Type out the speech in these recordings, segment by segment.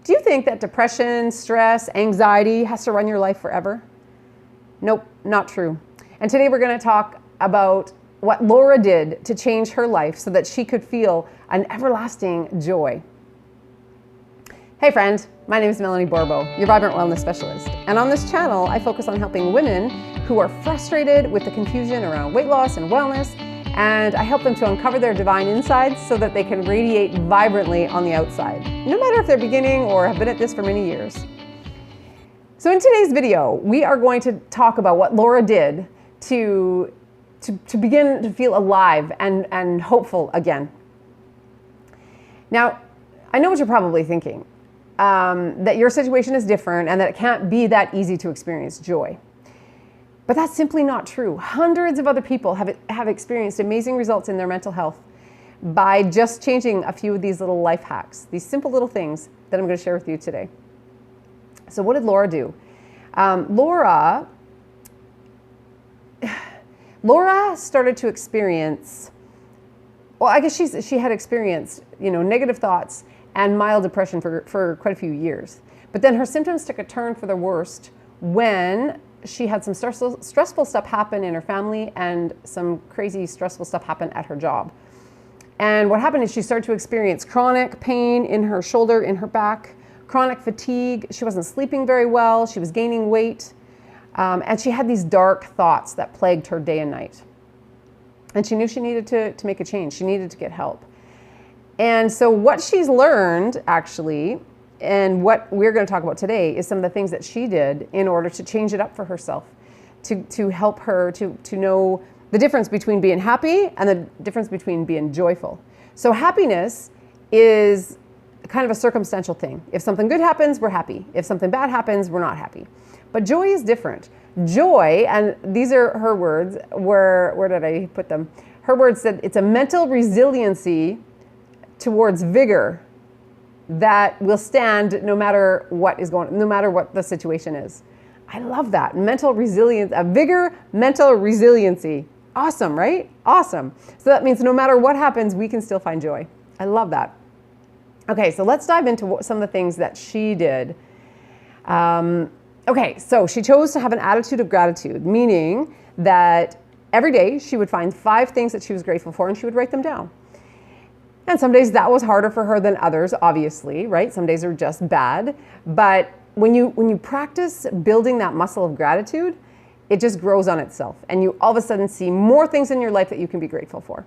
Do you think that depression, stress, anxiety has to run your life forever? Nope, not true. And today we're going to talk about what Laura did to change her life so that she could feel an everlasting joy. Hey friend, my name is Melanie Bourbeau, your Vibrant Wellness Specialist. And on this channel, I focus on helping women who are frustrated with the confusion around weight loss and wellness, and I help them to uncover their divine insides so that they can radiate vibrantly on the outside, no matter if they're beginning or have been at this for many years. So in today's video, we are going to talk about what Laura did to begin to feel alive and hopeful again. Now, I know what you're probably thinking. That your situation is different and that it can't be that easy to experience joy. But that's simply not true. Hundreds of other people have experienced amazing results in their mental health by just changing a few of these little life hacks, these simple little things that I'm going to share with you today. So what did Laura do? Laura started to experience, well, I guess she had experienced, negative thoughts and mild depression for quite a few years. But then her symptoms took a turn for the worst when she had some stressful stuff happen in her family and some crazy stressful stuff happen at her job. And what happened is she started to experience chronic pain in her shoulder, in her back, chronic fatigue. She wasn't sleeping very well. She was gaining weight. And she had these dark thoughts that plagued her day and night. And she knew she needed to make a change. She needed to get help. And so what she's learned, actually, and what we're going to talk about today is some of the things that she did in order to change it up for herself, to help her to know the difference between being happy and the difference between being joyful. So happiness is kind of a circumstantial thing. If something good happens, we're happy. If something bad happens, we're not happy. But joy is different. Joy, and these are her words, where did I put them? Her words said it's a mental resiliency towards vigor that will stand no matter what is going on, no matter what the situation is. I love that. Mental resilience, a vigor, mental resiliency. Awesome, right? Awesome. So that means no matter what happens, we can still find joy. I love that. Okay, so let's dive into some of the things that she did. Okay, so she chose to have an attitude of gratitude, meaning that every day she would find 5 things that she was grateful for and she would write them down. And some days that was harder for her than others, obviously, right? Some days are just bad. But when you practice building that muscle of gratitude, it just grows on itself. And you all of a sudden see more things in your life that you can be grateful for.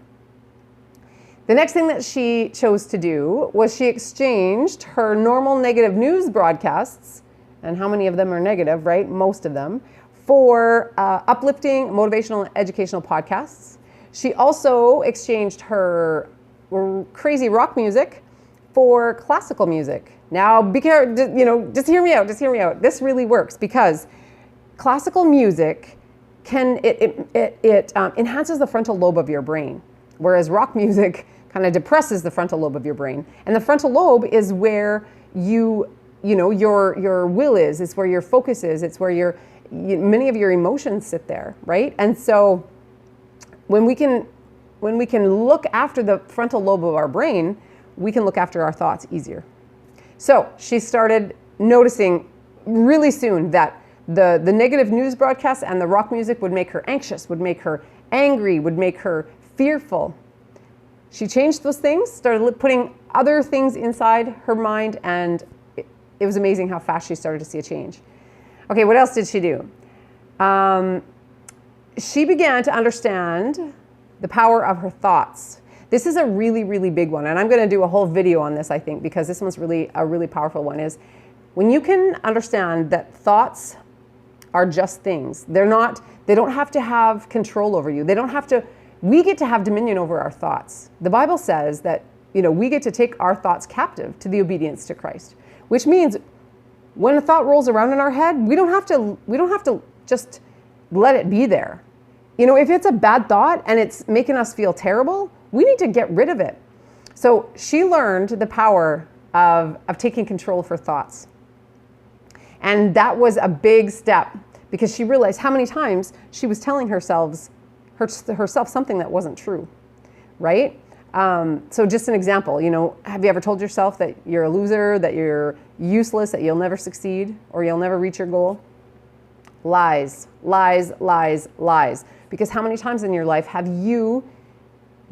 The next thing that she chose to do was she exchanged her normal negative news broadcasts, and how many of them are negative, right? Most of them, for uplifting, motivational, and educational podcasts. She also exchanged her crazy rock music for classical music. Now, be careful, just hear me out. This really works because classical music enhances the frontal lobe of your brain, whereas rock music kind of depresses the frontal lobe of your brain. And the frontal lobe is where your will is. It's where your focus is. It's where many of your emotions sit there, right? And so when we can look after the frontal lobe of our brain, we can look after our thoughts easier. So she started noticing really soon that the negative news broadcasts and the rock music would make her anxious, would make her angry, would make her fearful. She changed those things, started putting other things inside her mind, and it was amazing how fast she started to see a change. Okay, what else did she do? She began to understand the power of her thoughts. This is a really, really big one, and I'm going to do a whole video on this, I think, because this one's really a really powerful one, is when you can understand that thoughts are just things. They don't have to have control over you. We get to have dominion over our thoughts. The Bible says that, we get to take our thoughts captive to the obedience to Christ, which means when a thought rolls around in our head, we don't have to just let it be there. If it's a bad thought and it's making us feel terrible, we need to get rid of it. So she learned the power of taking control of her thoughts. And that was a big step because she realized how many times she was telling herself something that wasn't true, right? So just an example, have you ever told yourself that you're a loser, that you're useless, that you'll never succeed, or you'll never reach your goal? Lies, lies, lies, lies. Because how many times in your life have you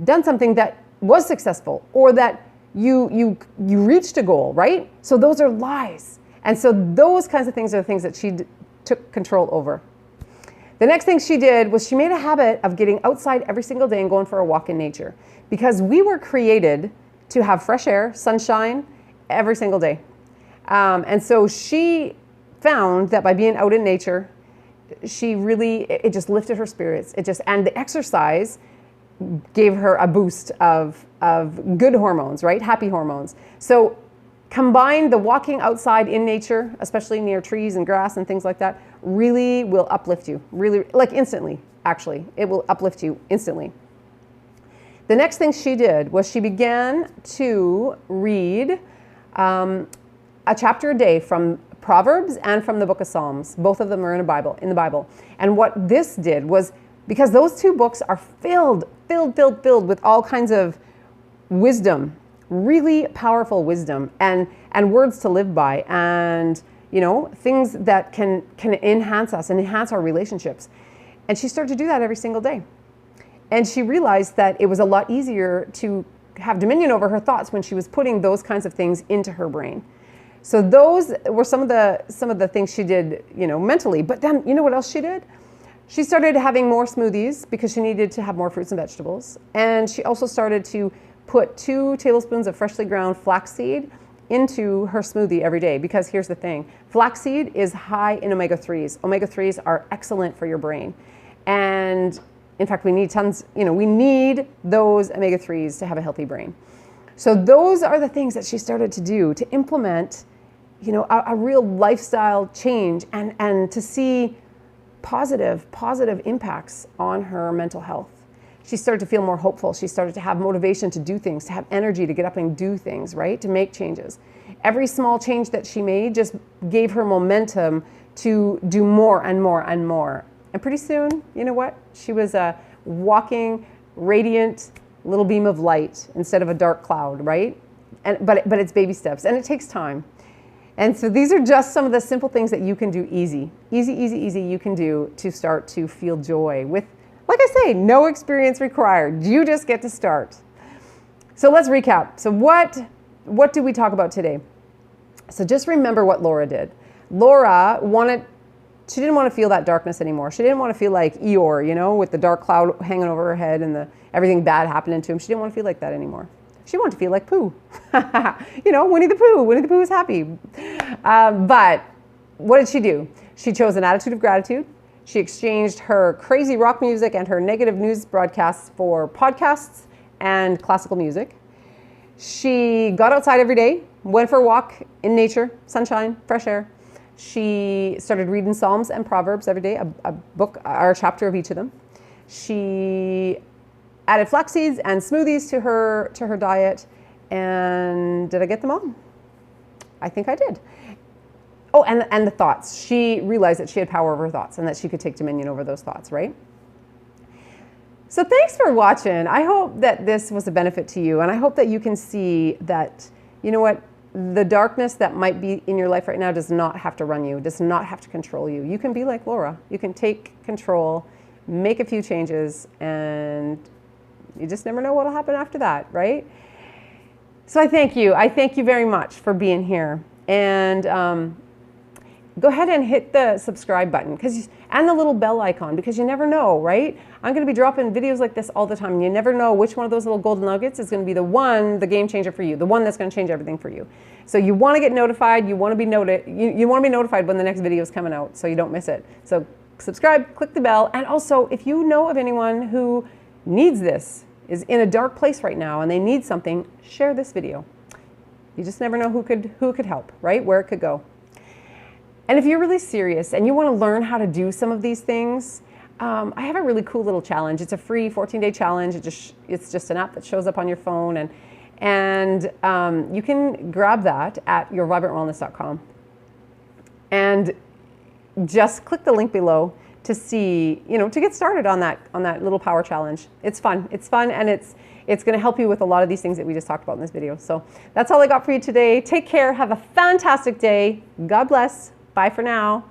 done something that was successful, or that you reached a goal, right? So those are lies. And so those kinds of things are the things that she took control over. The next thing she did was she made a habit of getting outside every single day and going for a walk in nature. Because we were created to have fresh air, sunshine, every single day. And so she found that by being out in nature, it just lifted her spirits. And the exercise gave her a boost of good hormones, right? Happy hormones. So combine the walking outside in nature, especially near trees and grass and things like that, really will uplift you. Really, like instantly, actually. It will uplift you instantly. The next thing she did was she began to read a chapter a day from Proverbs and from the book of Psalms. Both of them are in the Bible. And what this did was, because those two books are filled with all kinds of wisdom, really powerful wisdom, and words to live by, and things that can enhance us and enhance our relationships. And she started to do that every single day. And she realized that it was a lot easier to have dominion over her thoughts when she was putting those kinds of things into her brain. So those were some of the things she did, mentally. But then, what else she did? She started having more smoothies because she needed to have more fruits and vegetables. And she also started to put 2 tablespoons of freshly ground flaxseed into her smoothie every day. Because here's the thing, flaxseed is high in omega-3s. Omega-3s are excellent for your brain. And in fact, we need tons, we need those omega-3s to have a healthy brain. So those are the things that she started to do to implement, a real lifestyle change and to see positive impacts on her mental health. She started to feel more hopeful. She started to have motivation to do things, to have energy to get up and do things, right? To make changes. Every small change that she made just gave her momentum to do more and more and more. And pretty soon, you know what? She was a walking, radiant little beam of light instead of a dark cloud, right? But it's baby steps, and it takes time. And so these are just some of the simple things that you can do easy you can do to start to feel joy with, like I say, no experience required. You just get to start. So let's recap. So what did we talk about today? So just remember what Laura did. Laura she didn't want to feel that darkness anymore. She didn't want to feel like Eeyore, with the dark cloud hanging over her head and everything bad happening to him. She didn't want to feel like that anymore. She wanted to feel like Pooh. Winnie the Pooh. Winnie the Pooh is happy. But what did she do? She chose an attitude of gratitude. She exchanged her crazy rock music and her negative news broadcasts for podcasts and classical music. She got outside every day, went for a walk in nature, sunshine, fresh air. She started reading Psalms and Proverbs every day, a book or a chapter of each of them. She added flax seeds and smoothies to her diet. And did I get them all? I think I did. Oh, and the thoughts. She realized that she had power over her thoughts and that she could take dominion over those thoughts, right? So thanks for watching. I hope that this was a benefit to you. And I hope that you can see that, the darkness that might be in your life right now does not have to run you, does not have to control you. You can be like Laura. You can take control, make a few changes, and you just never know what will happen after that, right? So I thank you. I thank you very much for being here. And go ahead and hit the subscribe button and the little bell icon, because you never know, right? I'm going to be dropping videos like this all the time, and you never know which one of those little golden nuggets is going to be the game changer for you, the one that's going to change everything for you. So you want to get notified. You want to be notified when the next video is coming out, so you don't miss it. So subscribe, click the bell, and also if you know of anyone who needs this, is in a dark place right now, and they need something, share this video. You just never know who could help, right? Where it could go. And if you're really serious and you want to learn how to do some of these things, I have a really cool little challenge. It's a free 14-day challenge. It's just an app that shows up on your phone, and you can grab that at yourvibrantwellness.com. And just click the link below to see, you know, to get started on that little power challenge. It's fun. It's fun, and it's going to help you with a lot of these things that we just talked about in this video. So that's all I got for you today. Take care. Have a fantastic day. God bless. Bye for now.